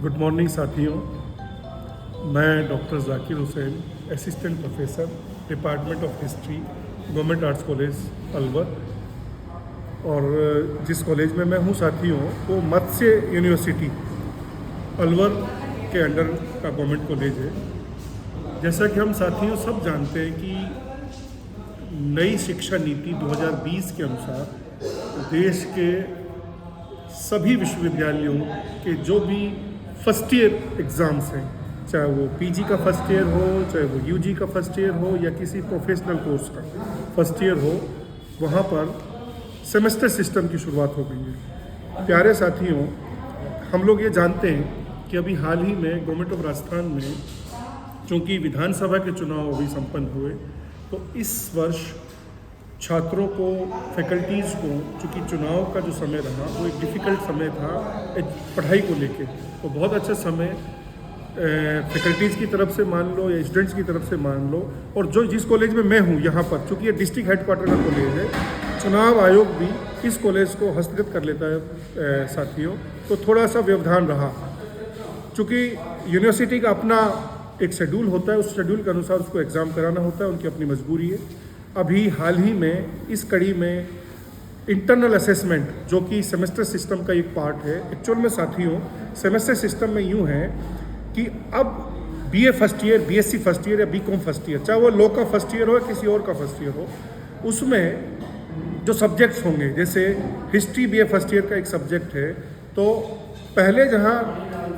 Good morning साथियों, मैं doctor Zakir Hussain, assistant professor, department of history, government arts college Alwar. और जिस कॉलेज में मैं हूँ साथियों, वो मत्स्य यूनिवर्सिटी अलवर के अंडर का गवर्नमेंट कॉलेज है। जैसा कि हम साथियों सब जानते हैं कि नई शिक्षा नीति 2020 के अनुसार देश के सभी विश्वविद्यालयों के जो भी फर्स्ट ईयर एग्ज़ाम्स हैं, चाहे वो पीजी का फर्स्ट ईयर हो, चाहे वो यूजी का फर्स्ट ईयर हो, या किसी प्रोफेशनल कोर्स का फर्स्ट ईयर हो, वहाँ पर सेमेस्टर सिस्टम की शुरुआत हो गई है। प्यारे साथियों, हम लोग ये जानते हैं कि अभी हाल ही में गवर्नमेंट ऑफ राजस्थान में चूँकि विधानसभा के चुनाव अभी संपन्न हुए, तो इस वर्ष छात्रों को, फैकल्टीज़ को, चूँकि चुनाव का जो समय रहा वो एक डिफ़िकल्ट समय था पढ़ाई को लेके, तो बहुत अच्छा समय फैकल्टीज़ की तरफ से मान लो या स्टूडेंट्स की तरफ से मान लो, और जो जिस कॉलेज में मैं हूँ यहाँ पर, चूँकि ये डिस्ट्रिक्ट हेडक्वार्टर का कॉलेज है, चुनाव आयोग भी इस कॉलेज को हस्तगत कर लेता है साथियों, तो थोड़ा सा व्यवधान रहा। चूँकि यूनिवर्सिटी का अपना एक शेड्यूल होता है, उस शेड्यूल के अनुसार उसको एग्ज़ाम कराना होता है, उनकी अपनी मजबूरी है। अभी हाल ही में इस कड़ी में इंटरनल असेसमेंट, जो कि सेमेस्टर सिस्टम का एक पार्ट है, एक्चुअल में साथियों सेमेस्टर सिस्टम में यूँ है कि अब BA first year, BSc first year या बीकॉम फर्स्ट ईयर, चाहे वो लॉ का फर्स्ट ईयर हो या किसी और का फर्स्ट ईयर हो, उसमें जो सब्जेक्ट्स होंगे, जैसे हिस्ट्री बीए फर्स्ट ईयर का एक सब्जेक्ट है, तो पहले जहाँ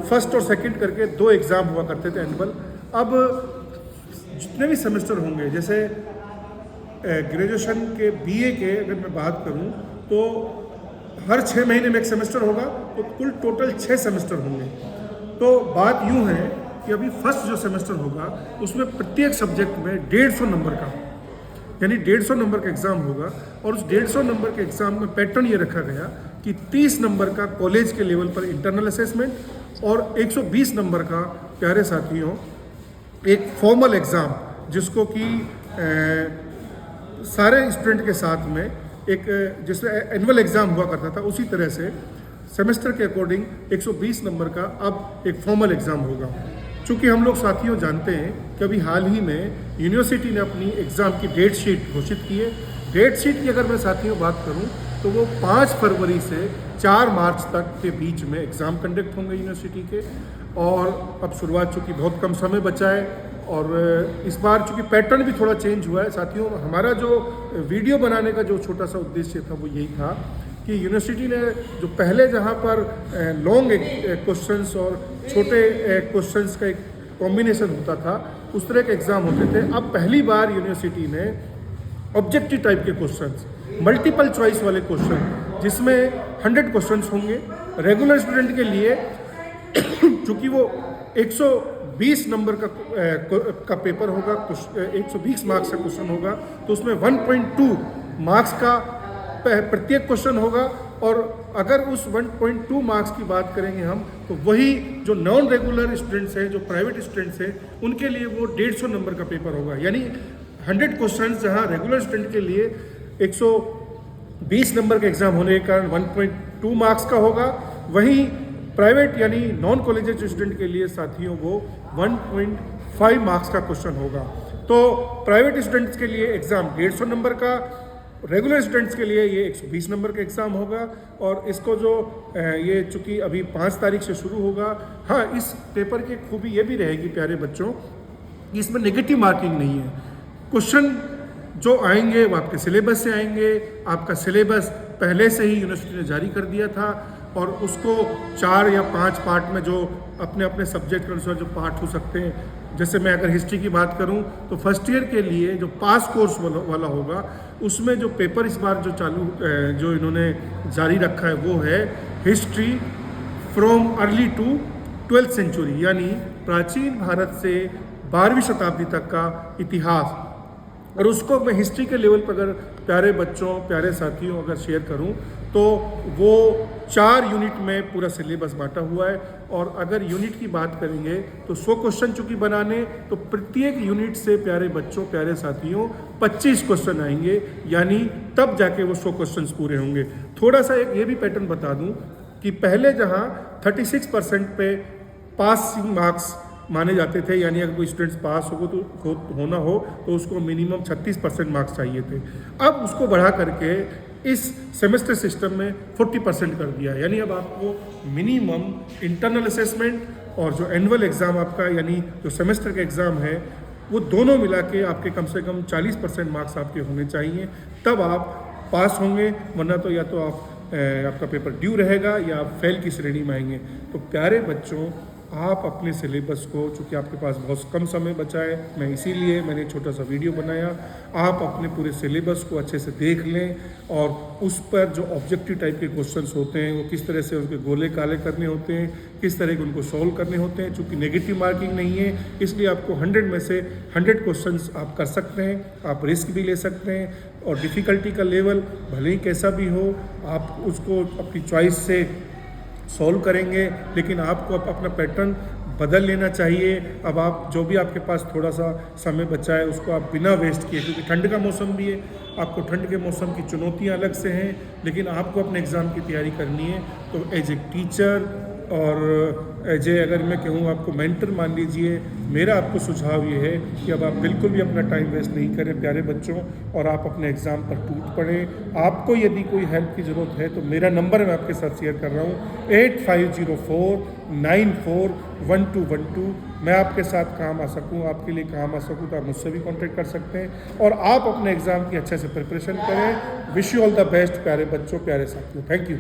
फर्स्ट और सेकंड करके 2 एग्ज़ाम हुआ करते थे एनुअल, अब जितने भी सेमेस्टर होंगे, जैसे ग्रेजुएशन के बीए के अगर मैं बात करूं तो हर 6 महीने में एक सेमेस्टर होगा, तो कुल टोटल 6 सेमेस्टर होंगे। तो बात यूं है कि अभी फर्स्ट जो सेमेस्टर होगा उसमें प्रत्येक सब्जेक्ट में 150 नंबर का, यानी 150 नंबर का एग्ज़ाम होगा, और उस 150 नंबर के एग्ज़ाम में पैटर्न ये रखा गया कि 30 नंबर का कॉलेज के लेवल पर इंटरनल असेसमेंट और 120 नंबर का, प्यारे साथियों, एक फॉर्मल एग्ज़ाम, जिसको कि सारे स्टूडेंट के साथ में एक, जिसमें एनुअल एग्ज़ाम हुआ करता था, उसी तरह से सेमेस्टर के अकॉर्डिंग 120 नंबर का अब एक फॉर्मल एग्ज़ाम होगा। चूँकि हम लोग साथियों जानते हैं कि अभी हाल ही में यूनिवर्सिटी ने अपनी एग्ज़ाम की डेट शीट घोषित की है। डेट शीट की अगर मैं साथियों बात करूं तो वो 5 फरवरी से 4 मार्च तक के बीच में एग्ज़ाम कंडक्ट होंगे यूनिवर्सिटी के। और अब शुरुआत चूँकि बहुत कम समय बचा है, और इस बार चूँकि पैटर्न भी थोड़ा चेंज हुआ है साथियों, हमारा जो वीडियो बनाने का जो छोटा सा उद्देश्य था वो यही था कि यूनिवर्सिटी ने जो पहले जहाँ पर लॉन्ग क्वेश्चंस और छोटे क्वेश्चंस का एक कॉम्बिनेशन होता था, उस तरह के एग्ज़ाम होते थे, अब पहली बार यूनिवर्सिटी ने ऑब्जेक्टिव टाइप के क्वेश्चंस, मल्टीपल चॉइस वाले क्वेश्चन, जिसमें 100 क्वेश्चंस होंगे रेगुलर स्टूडेंट के लिए। चूँकि वो 120 नंबर का पेपर होगा, 120 मार्क्स का क्वेश्चन होगा, तो उसमें 1.2 मार्क्स का प्रत्येक क्वेश्चन होगा। और अगर उस 1.2 मार्क्स की बात करेंगे हम, तो वही जो नॉन रेगुलर स्टूडेंट्स हैं, जो प्राइवेट स्टूडेंट्स हैं, उनके लिए वो 150 नंबर का पेपर होगा। यानी 100 क्वेश्चन जहाँ रेगुलर स्टूडेंट के लिए 120 नंबर का एग्ज़ाम होने के कारण 1.2 मार्क्स का होगा, वहीं प्राइवेट यानी नॉन कॉलेज स्टूडेंट के लिए साथियों वो 1.5 मार्क्स का क्वेश्चन होगा। तो प्राइवेट स्टूडेंट्स के लिए एग्ज़ाम 150 नंबर का, रेगुलर स्टूडेंट्स के लिए ये 120 नंबर का एग्ज़ाम होगा। और इसको जो ये चूँकि अभी 5 तारीख से शुरू होगा, हाँ, इस पेपर की खूबी ये भी रहेगी प्यारे बच्चों कि इसमें नेगेटिव मार्किंग नहीं है। क्वेश्चन जो आएंगे वो आपके सिलेबस से आएंगे। आपका सिलेबस पहले से ही यूनिवर्सिटी ने जारी कर दिया था, और उसको 4 या 5 पार्ट में, जो अपने अपने सब्जेक्ट के अनुसार जो पार्ट हो सकते हैं, जैसे मैं अगर हिस्ट्री की बात करूं तो फर्स्ट ईयर के लिए जो पास कोर्स वाला होगा, उसमें जो पेपर इस बार जो इन्होंने जारी रखा है वो है history from early to 12th century, यानी प्राचीन भारत से 12वीं शताब्दी तक का इतिहास। और उसको मैं हिस्ट्री के लेवल पर अगर प्यारे बच्चों, प्यारे साथियों अगर शेयर करूं, तो वो 4 यूनिट में पूरा सिलेबस बांटा हुआ है। और अगर यूनिट की बात करेंगे तो 100 क्वेश्चन चूँकि बनाने, तो प्रत्येक यूनिट से प्यारे बच्चों, प्यारे साथियों 25 क्वेश्चन आएंगे, यानी तब जाके वो 100 क्वेश्चन पूरे होंगे। थोड़ा सा एक ये भी पैटर्न बता दूं कि पहले जहां 36% पे पासिंग मार्क्स माने जाते थे, यानी अगर कोई स्टूडेंट्स पास होना हो तो उसको मिनिमम 36% मार्क्स चाहिए थे। अब उसको बढ़ा करके इस सेमेस्टर सिस्टम में 40% कर दिया, यानी अब आपको मिनिमम इंटरनल असेसमेंट और जो एनुअल एग्ज़ाम आपका यानी जो सेमेस्टर का एग्ज़ाम है वो दोनों मिला के आपके कम से कम 40% मार्क्स आपके होने चाहिए, तब आप पास होंगे, वरना तो या तो आपका पेपर ड्यू रहेगा या आप फेल की श्रेणी में आएंगे। तो प्यारे बच्चों, आप अपने सिलेबस को, चूँकि आपके पास बहुत कम समय बचा है, मैं इसीलिए मैंने एक छोटा सा वीडियो बनाया, आप अपने पूरे सिलेबस को अच्छे से देख लें और उस पर जो ऑब्जेक्टिव टाइप के क्वेश्चंस होते हैं वो किस तरह से उनके गोले काले करने होते हैं, किस तरह के उनको सॉल्व करने होते हैं। चूँकि नेगेटिव मार्किंग नहीं है, इसलिए आपको 100 में से 100 क्वेश्चंस आप कर सकते हैं, आप रिस्क भी ले सकते हैं और डिफ़िकल्टी का लेवल भले ही कैसा भी हो आप उसको अपनी चॉइस से सॉल्व करेंगे, लेकिन आपको अपना पैटर्न बदल लेना चाहिए। अब आप जो भी आपके पास थोड़ा सा समय बचा है उसको आप बिना वेस्ट किए, क्योंकि ठंड का मौसम भी है, आपको ठंड के मौसम की चुनौतियां अलग से हैं, लेकिन आपको अपने एग्ज़ाम की तैयारी करनी है। तो एज ए टीचर और एज ए अगर मैं कहूँ आपको मेंटर मान लीजिए, मेरा आपको सुझाव ये है कि अब आप बिल्कुल भी अपना टाइम वेस्ट नहीं करें प्यारे बच्चों, और आप अपने एग्ज़ाम पर टूट पड़ें। आपको यदि कोई हेल्प की ज़रूरत है तो मेरा नंबर मैं आपके साथ शेयर कर रहा हूँ 8504941212। मैं आपके साथ काम आ सकूँ, आपके लिए काम आ सकूँ तो आप मुझसे भी कॉन्टेक्ट कर सकते हैं और आप अपने एग्ज़ाम की अच्छे से प्रिपरेशन करें। Wish you all the best प्यारे बच्चों, प्यारे साथियों। Thank you.